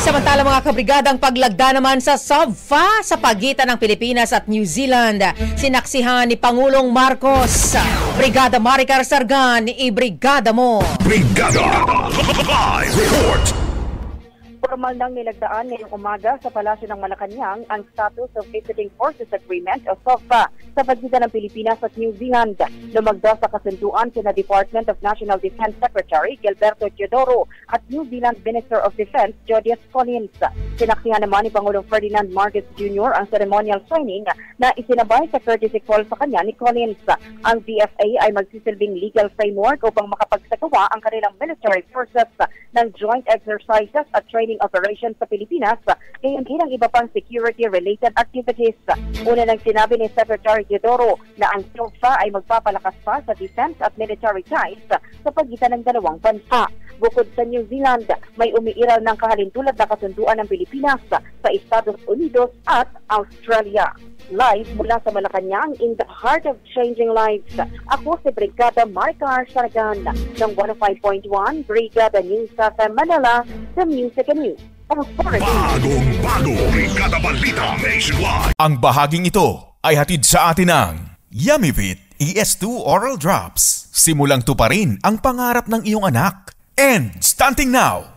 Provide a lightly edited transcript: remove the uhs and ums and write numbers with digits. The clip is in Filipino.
Samantala mga kabrigadang paglagda naman sa SOVFA sa pagitan ng Pilipinas at New Zealand. Sinaksihan ni Pangulong Marcos. Brigada Maricar Sargan, ibrigada mo. Brigada Live Report. Formal nang nilagdaan ngayong umaga sa Palasyo ng Malacanang ang Status of Visiting Forces Agreement o SOVFA sa pagitan ng Pilipinas at New Zealand. Lumagda sa kasunduan sina Department of National Defense Secretary Gilberto Teodoro at New Zealand Minister of Defense Jodias Collins. Sinaksihan naman ni Pangulong Ferdinand Marcos Jr. ang ceremonial signing na isinabay sa courtesy call sa kanya ni Collins. Ang DFA ay magsisilbing legal framework upang makapagsagawa ang kanilang military forces ng joint exercises at training operations sa Pilipinas, gayon din ang iba pang security-related activities. Una nang sinabi ni Secretary Teodoro na ang SOVFA ay magpapalakas pa sa defense at military ties sa pagitan ng dalawang bansa. Bukod sa New Zealand, may umiiral ng kahalintulad na kasunduan ng Pilipinas sa Estados Unidos at Australia. Live mula sa Malacanang in the heart of changing lives. Ako si Brigada Maricar Sargan ng 105.1 Brigada News sa Manila, the Music and News Authority. Bagong-bago Brigada Balita Nationwide. Ang bahaging ito ay hatid sa atin ng Yummyvit ES2 Oral Drops. Simulang tuparin ang pangarap ng iyong anak. And stunting now,